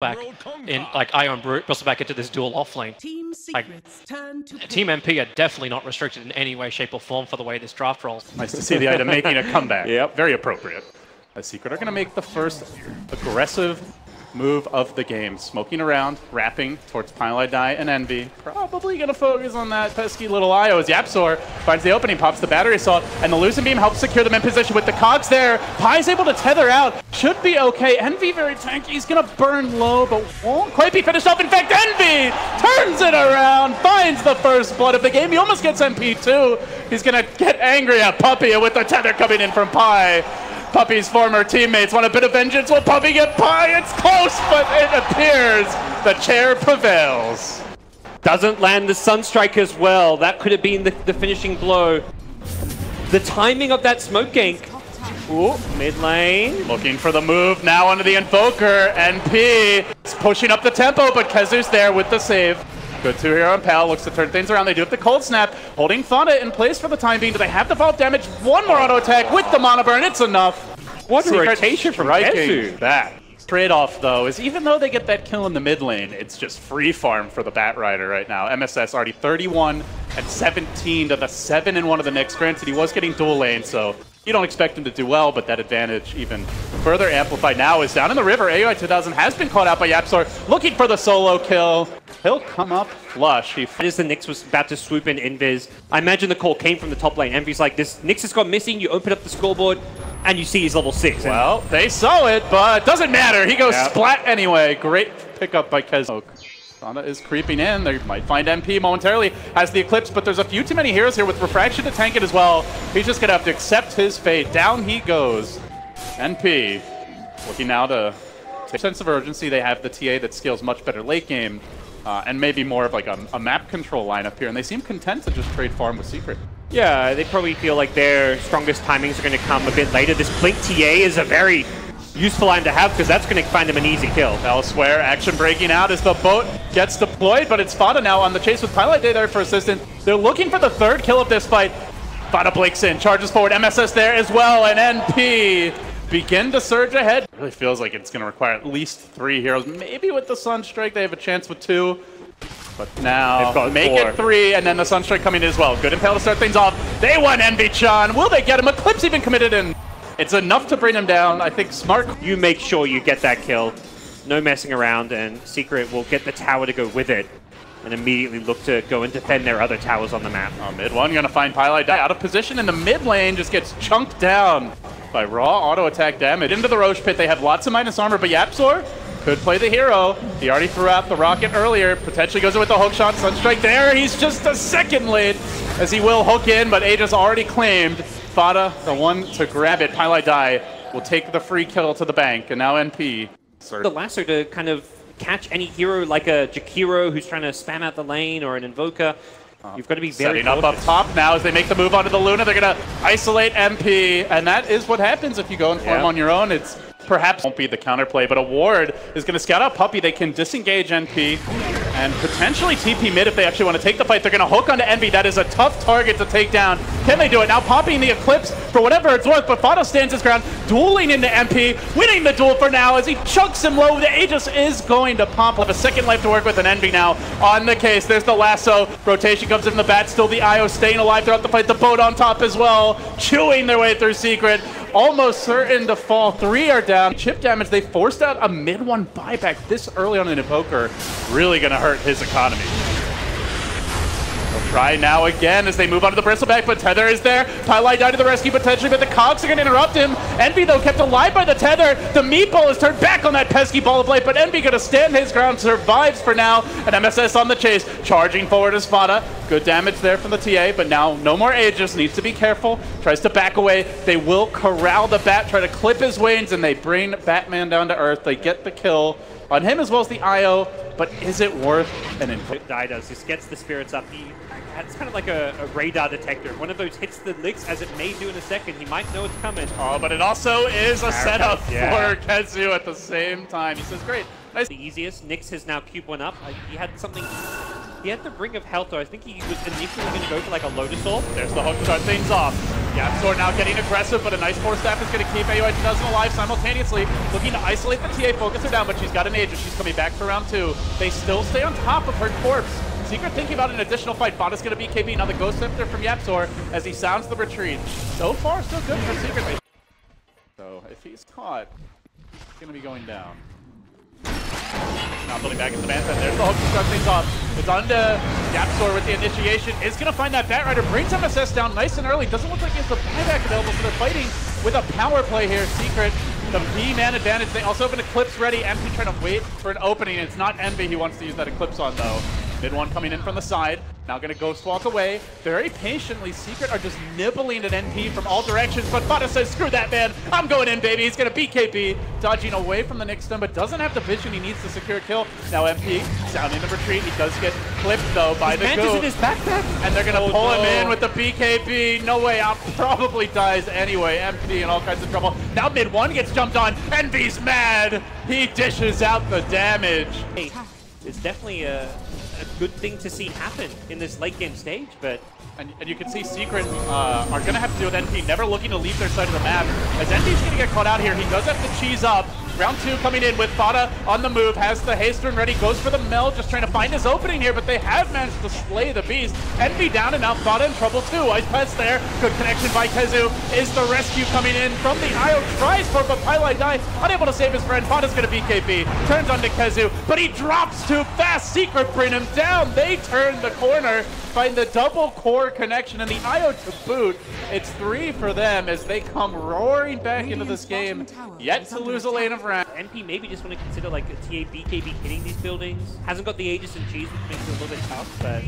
back in like Ion Brute, also back into this dual offlane. Team Secrets turn to Team MP are definitely not restricted in any way, shape, or form for the way this draft rolls. Nice to see the item making a comeback. Yep, very appropriate. The Secret are going to make the first aggressive move of the game. Smoking around, wrapping towards Pylai Die and Envy. Probably going to focus on that pesky little IO as Yapzor finds the opening, pops the battery assault, and the Lucent Beam helps secure them in position with the cogs there. Pai's able to tether out. Should be okay. Envy very tanky. He's going to burn low, but won't quite be finished off. In fact, Envy turns it around, finds the first blood of the game. He almost gets MP too. He's going to get angry at Puppy with the tether coming in from Pai. Puppy's former teammates want a bit of vengeance. Will Puppy get Pai? It's close, but it appears the chair prevails. Doesn't land the Sunstrike as well. That could have been the finishing blow. The timing of that smoke gank. Ooh, mid lane. Looking for the move now onto the Invoker. NP is pushing up the tempo, but Kezu's there with the save. Good 2 here on Pal, looks to turn things around. They do have the Cold Snap, holding Fauna in place for the time being. Do they have the follow-up damage? One more auto attack with the Mana Burn, it's enough. What a rotation from Kezu. That trade-off, though, is even though they get that kill in the mid lane, it's just free farm for the Bat Rider right now. MSS already 31 and 17 to the 7-1 of the Knicks. Granted, he was getting dual lane, so you don't expect him to do well, but that advantage even further amplified now is down in the river. AUI 2000 has been caught out by Yapzor, looking for the solo kill. He'll come up flush. As the Nyx was about to swoop in Invis, I imagine the call came from the top lane. Envy's like, this Nyx has gone missing. You open up the scoreboard, and you see he's level 6. Well, they saw it, but doesn't matter. He goes splat anyway. Great pickup by Kezu. Fauna is creeping in. They might find MP momentarily. Has the Eclipse, but there's a few too many heroes here with Refraction to tank it as well. He's just going to have to accept his fate. Down he goes. NP looking now to take a sense of urgency. They have the TA that scales much better late game. And maybe more of like a map control lineup here, and they seem content to just trade farm with Secret. Yeah, they probably feel like their strongest timings are going to come a bit later. This Blink TA is a very useful item to have because that's going to find them an easy kill. Elsewhere, action breaking out as the boat gets deployed, but it's Fada now on the chase with Pylai Day there for assistant. They're looking for the third kill of this fight. Fada blinks in, charges forward, MSS there as well, and NP begin to surge ahead. It really feels like it's going to require at least 3 heroes. Maybe with the Sunstrike, they have a chance with 2. But now, make 4. It 3, and then the Sunstrike coming in as well. Good Impale to start things off. They want Envy-chan. Will they get him? Eclipse even committed in. It's enough to bring him down. I think smart. You make sure you get that kill. No messing around, and Secret will get the tower to go with it. And immediately look to go and defend their other towers on the map. Mid one, going to find Pylai Die out of position in the mid lane. Just gets chunked down by raw auto attack damage. Into the Roche Pit, they have lots of minus armor, but Yapzor could play the hero. He already threw out the rocket earlier, potentially goes in with the hook shot. Sunstrike there, he's just a second late as he will hook in, but Aegis already claimed. Fada, the one to grab it. Pylai Die will take the free kill to the bank, and now NP. The lasso to kind of catch any hero like a Jakiro who's trying to spam out the lane or an Invoker. You've got to be very setting up top now as they make the move onto the Luna. They're going to isolate MP, and that is what happens if you go and form on your own. It's perhaps won't be the counterplay, but a ward is going to scout out Puppy. They can disengage NP and potentially TP mid if they actually want to take the fight. They're going to hook onto Envy. That is a tough target to take down. Can they do it? Now popping the Eclipse for whatever it's worth, but Fado stands his ground, dueling into MP, winning the duel for now as he chunks him low. The Aegis is going to pop. Have a second life to work with, an Envy now on the case. There's the lasso. Rotation comes in from the bat. Still the IO staying alive throughout the fight. The boat on top as well, chewing their way through Secret. Almost certain to fall. 3 are down. Chip damage, they forced out a mid one buyback this early on in Invoker. Really going to hurt his economy. They'll try now again as they move onto the Bristleback, but Tether is there. Pylai Die to the rescue potentially, but the Cogs are going to interrupt him. Envy, though, kept alive by the Tether. The Meatball is turned back on that pesky ball of light, but Envy going to stand his ground, survives for now, and MSS on the chase, charging forward as Fada. Good damage there from the TA, but now no more Aegis, needs to be careful. Tries to back away. They will corral the Bat, try to clip his wings, and they bring Batman down to earth. They get the kill on him as well as the IO, but is it worth an input? Die does, just gets the spirits up. It's kind of like a radar detector. One of those hits the licks, as it may do in a second. He might know it's coming. Oh, but it also is a setup for Kezu at the same time. He says, great. Nice. The easiest. Nyx has now cube one up. He had something. He had the Ring of Health, though. I think he was initially going to go for like a Lotus Orb. There's the hook to start things off. Yapsor now getting aggressive, but a nice force staff is going to keep AOI 2000 alive simultaneously, looking to isolate the TA, focus her down, but she's got an Aegis. She's coming back for round 2. They still stay on top of her corpse. Secret thinking about an additional fight. Fada's going to be KB. Now the Ghost Scepter from Yapsor as he sounds the retreat. So far, so good for Secret. So if he's caught, he's going to be going down. Now building back into the man set. There's the hook to start things off. It's on to Yapsor with the initiation. Is going to find that Batrider. Brings MSS down nice and early. Doesn't look like he has the buyback available, so they're fighting with a power play here. Secret, the B-man advantage. They also have an Eclipse ready. Envy trying to wait for an opening. It's not Envy he wants to use that Eclipse on, though. Mid one coming in from the side. Now going to Ghost Walk away. Very patiently, Secret are just nibbling at NP from all directions, but Fada says, screw that, man. I'm going in, baby. He's going to beat KP. Dodging away from the Nyx stun, but doesn't have the vision he needs to secure a kill. Now MP sounding the retreat. He does get clipped, though, by the Goo. in his backpack. And they're going to pull him in with the BKB. No way out. Probably dies anyway. MP in all kinds of trouble. Now mid one gets jumped on. Envy's mad. He dishes out the damage. Hey, it's definitely a good thing to see happen in this late game stage, but and you can see Secret are going to have to deal with NP, never looking to leave their side of the map. As NP's going to get caught out here, he does have to cheese up. Round 2 coming in with Fada on the move, has the Haystern ready, goes for the Mel, just trying to find his opening here, but they have managed to slay the beast. NP down and now Fada in trouble too. Ice Pet's there, good connection by Kezu. Is the rescue coming in from the IO, tries for, but Pylai die, unable to save his friend. Fada's going to be KP, turns on to Kezu, but he drops too fast. Secret bring him down. They turn the corner, find the double core connection, and the IO to boot. It's 3 for them as they come roaring back into this game, yet to lose a lane of round. NP maybe just want to consider like a TA BKB hitting these buildings. Hasn't got the Aegis and Cheese, which makes it a little bit tough, but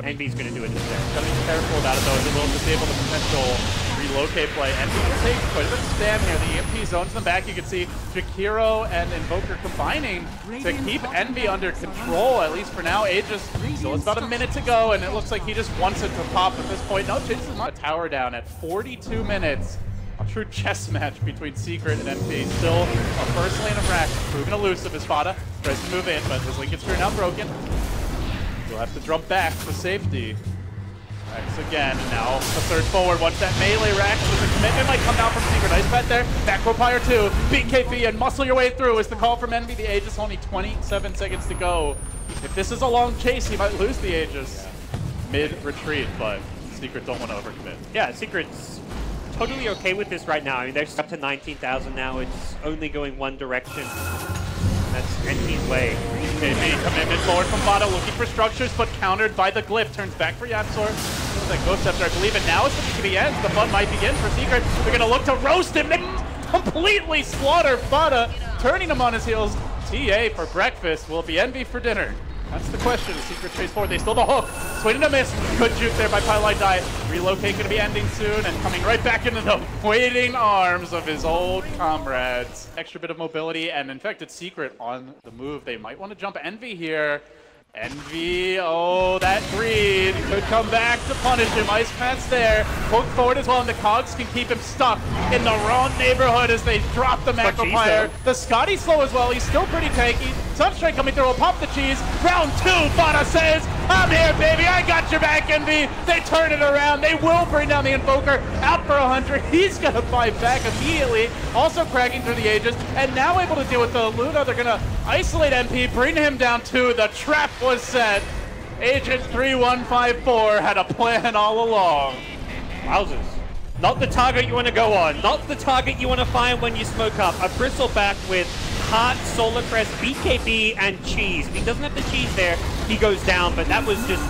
NP's going to do it just there. Gotta be careful about it though, as it will disable the potential relocate play. NP will take quite a bit of spam here. The EMP zones them back. You can see Jakiro and Invoker combining to keep Envy under control, at least for now. Aegis still has about a minute to go, and it looks like he just wants it to pop at this point. No, Chase is not a tower down at 42 minutes. A true chess match between Secret and MP. Still a first lane of Rack, proving elusive as Fada tries to move in, but his Lincoln Spear now broken. He'll have to jump back for safety. Rax again, and now the third forward. Watch that melee Rax with the commitment might come down from Secret. Ice Pet there, back row Pyre 2, beat KP and muscle your way through is the call from Envy. The Aegis only 27 seconds to go. If this is a long chase, he might lose the Aegis mid-retreat, but Secret don't want to overcommit. Yeah, Secret's totally okay with this right now. I mean, they're up to 19,000 now. It's only going one direction. That's NP's way. KP commitment forward from Fada, looking for structures, but countered by the Glyph. Turns back for Yapsor. That Ghost Scepter, I believe it now is the BKB ends. The fun might begin for Secret. They're going to look to roast him. They completely slaughter Fada, turning him on his heels. TA for breakfast. Will it be Envy for dinner? That's the question. The Secret chase forward. They still the hook. Swing and a miss. Good juke there by Pylai Die. Relocate going to be ending soon and coming right back into the waiting arms of his old comrades. Extra bit of mobility and infected Secret on the move. They might want to jump Envy here. Envy, oh, that greed could come back to punish him. Ice Pat's there, hook forward as well, and the Cogs can keep him stuck in the wrong neighborhood as they drop the Macro Pyre. The Scotty slow as well, he's still pretty tanky. Sunstrike coming through, will pop the cheese. Round 2, Fada says, I'm here, baby, I got your back, Envy. They turn it around, they will bring down the Invoker, out for 100. He's gonna fight back immediately, also cracking through the Aegis, and now able to deal with the Luna. They're gonna isolate MP, bring him down too. The trap was set. Agent 3154 had a plan all along. Wowzers. Not the target you want to go on. Not the target you want to find when you smoke up. A Bristleback with Heart, Solar Crest, BKB, and Cheese. If he doesn't have the Cheese there, he goes down, but that was just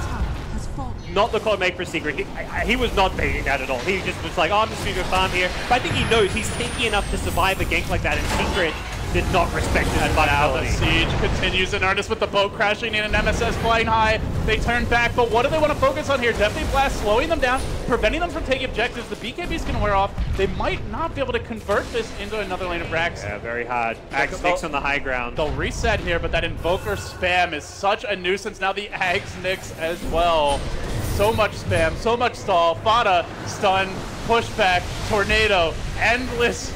not the call made for Secret. He was not baiting that at all. He just was like, oh, I'm just going to go farm here. But I think he knows he's tanky enough to survive a gank like that, and Secret did not respect his vitality. The siege continues in earnest with the boat crashing in and MSS flying high. They turn back, but what do they want to focus on here? Definitely Blast slowing them down, preventing them from taking objectives. The BKB's going to wear off. They might not be able to convert this into another lane of Rax. Yeah, very hard. Axe Nyx on the high ground. They'll reset here, but that Invoker spam is such a nuisance. Now the Axe Nyx as well. So much spam, so much stall. Fada stun, pushback, tornado, endless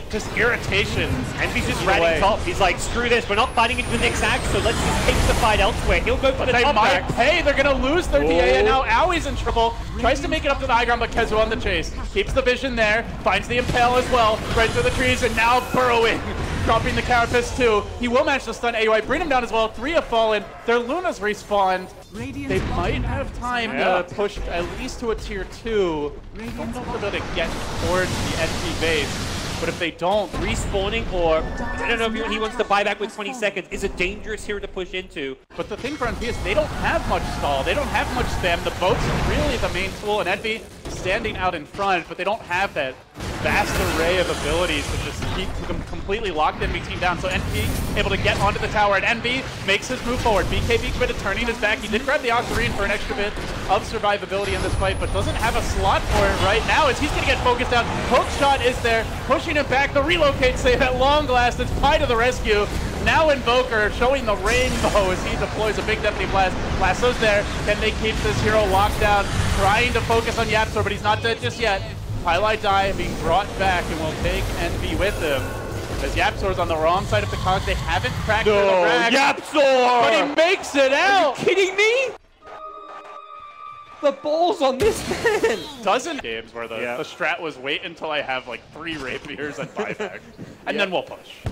just irritation. And he's just Either way. ratting top. He's like, screw this, we're not fighting into the next act, so let's just take the fight elsewhere. He'll go for the They top might act. pay. They're going to lose their Whoa. DA, and now Aui's in trouble. Tries to make it up to the high ground, but Kezu on the chase. Keeps the vision there. Finds the Impale as well. Right through the trees, and now burrowing. Dropping the Carapace too. He will manage to stun AUI. Bring him down as well. 3 have fallen. Their Luna's respawned. They might have time to push at least to a tier 2. I don't know if they'll be able to get towards the NP base. But if they don't, Respawning, or I don't know if he wants to buy back with 20 seconds, is a dangerous hero to push into. but the thing for NP is they don't have much stall. They don't have much spam. The boat's really the main tool, and Envy standing out in front, but they don't have that vast array of abilities to just keep completely locked Envy team down. So NP able to get onto the tower, and Envy makes his move forward. BKB committed, turning his back. He did grab the Octarine for an extra bit of survivability in this fight, but doesn't have a slot for it right now as he's going to get focused out. Hook shot is there, pushing him back. The relocate save at long last. It's Pi to the rescue. Now Invoker showing the rainbow as he deploys a big Deafening Blast. Lasso's there. Can they keep this hero locked down? Trying to focus on Yapsor, but he's not dead just yet. Highlight Die being brought back and will take Envy with him. As Yapsor's on the wrong side of the cogs, they haven't cracked through the rack. Yapsor! But he makes it out! Are you kidding me? The balls on this man! Dozen games where the strat was wait until I have like 3 rapiers and buyback, and then we'll push.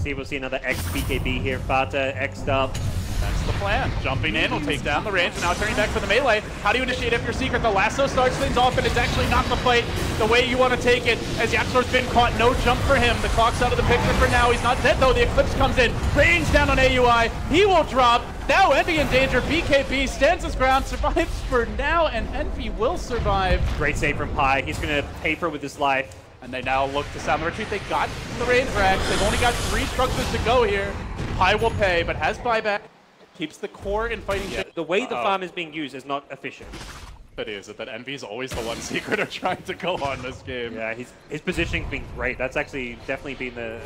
We'll see another X BKB here. Fata X'd up. That's the plan. Jumping in will take down the range, and now turning back for the melee. How do you initiate if you're secret? The lasso starts things off, and it's actually not the fight the way you want to take it, as Yapsor's been caught. No jump for him. The clock's out of the picture for now. He's not dead, though. The Eclipse comes in. Range down on AUI. He will drop. Now Envy in danger. BKB stands his ground, survives for now, and Envy will survive. Great save from Pi. He's going to pay for it with his life. And they now look to sound the retreat. They got the range racks. They've only got 3 structures to go here. Pi will pay, but has buyback. Keeps the core in fighting shape. The way the farm is being used is not efficient. That is it. That Envy's always the one secret are trying to go on this game. Yeah, his positioning's been great. That's actually definitely been the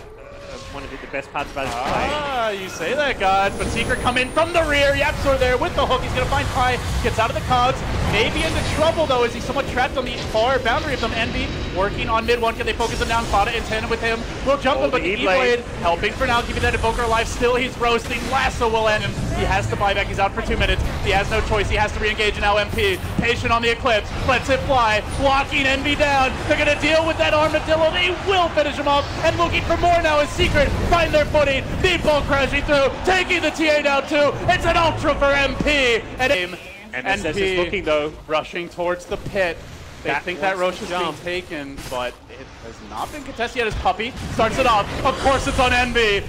one of the best parts about his play. Ah, you say that, God. But Secret come in from the rear. Yapsor there with the hook. He's going to find Pi. Gets out of the cogs. Maybe into trouble, though, as he's somewhat trapped on the far boundary of them. Envy working on mid one. Can they focus him down? Fada in tandem with him. Will jump him, but the E-Blade helping for now. Keeping that Invoker alive. Still, he's roasting. Lasso will end him. He has to buy back. He's out for 2 minutes. He has no choice. He has to re-engage and now MP. Patient on the Eclipse. Lets it fly. Locking Envy down. They're going to deal with that Armadillo. They will finish him off. And looking for more now is Secret. Find their footing. Meatball crashing through. Taking the TA down too. It's an Ultra for MP. And MSS is looking though. Rushing towards the pit. They think that Roche is being taken, but it has not been contested yet as Puppey starts it off. Of course it's on Envy.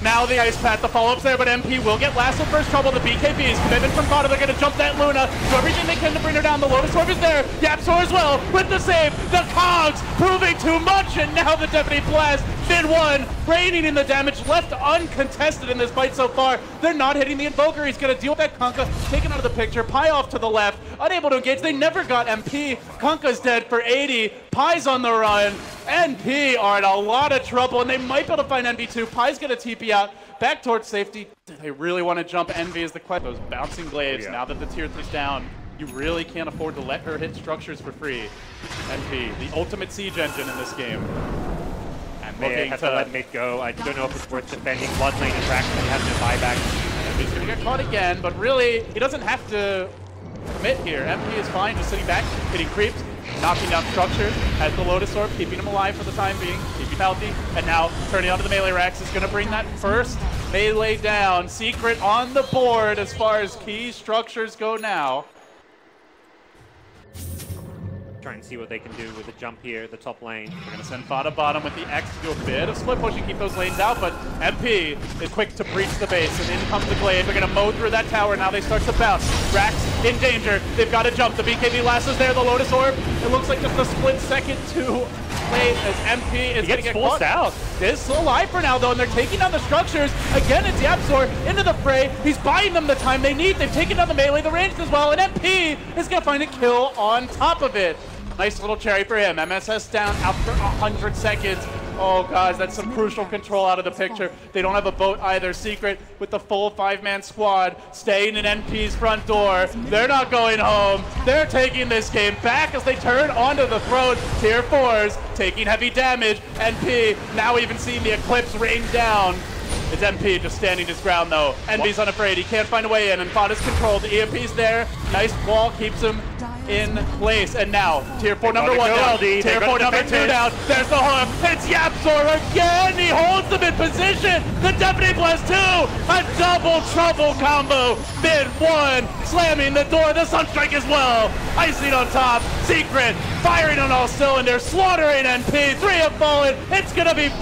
Now the Ice Path, the follow-up's there, but MP will get Lasso first trouble. The BKBs, commitment from Fada, they're going to jump that Luna. Do everything they can to bring her down. The Lotus Orb is there. Yapsor as well with the save. The Cogs proving too much, and now the Deafening Blast. Mid one, reigning in the damage, left uncontested in this fight so far. They're not hitting the Invoker. He's going to deal with that Kunkka, taken out of the picture. Pi off to the left, unable to engage. They never got MP. Kunkka's dead for 80. Pi's on the run. NP are in a lot of trouble, and they might be able to find NV2. Pi's going to TP out back towards safety. Do they really want to jump Envy is the question. Those bouncing glaives, now that the tier 3's down, you really can't afford to let her hit structures for free. NP, the ultimate siege engine in this game. And They have to let mid go. I don't know if it's worth defending. Blood Lane and Rax and having to buy back. He's going to get caught again, but really, he doesn't have to commit here. MP is fine, just sitting back, hitting creeps, knocking down structures, has the Lotus Orb, keeping him alive for the time being, keeping healthy, and now turning onto the melee racks is going to bring that first melee down. Secret on the board as far as key structures go now. Trying to see what they can do with the jump here, the top lane. They're going to send Fada bottom with the X to do a bit of split push and keep those lanes out, but MP is quick to breach the base, and in comes the Glaive. They're going to mow through that tower. Now they start to bounce. Rax in danger. They've got to jump. The BKB Lasso's there. The Lotus Orb. It looks like just a split second too late as MP is going to get forced out. They're still alive for now, though, and they're taking down the structures. Again, it's Yapsor into the fray. He's buying them the time they need. They've taken down the melee, the ranged as well, and MP is going to find a kill on top of it. Nice little cherry for him. MSS down out for 100 seconds. Oh, guys, that's some crucial control out of the picture. They don't have a boat either. Secret with the full 5-man squad staying in NP's front door. They're not going home. They're taking this game back as they turn onto the throne. Tier 4s taking heavy damage. NP now even seeing the Eclipse rain down. It's MP just standing his ground though. NB's unafraid. He can't find a way in, and Bot is controlled. The EMP's there. Nice wall keeps him in place. And now, Tier 4 number 1 down. Tier 4 number 2 down. There's the hook. It's Yapzor again. He holds them in position. The Deputy plus 2. A double trouble combo. Mid 1. Slamming the door. The Sunstrike as well. Icing on top. Secret. Firing on all cylinders. Slaughtering NP. 3 have fallen. It's going to be 4.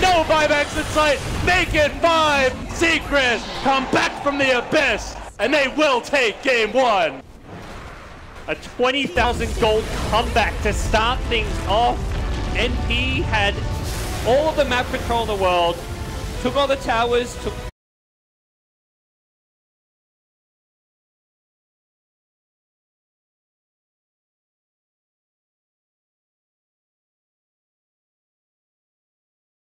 No buybacks in sight. Make it 5. Secret come back from the abyss, and they will take game 1. A 20,000 gold comeback to start things off. NP had all of the map control in the world, took all the towers, took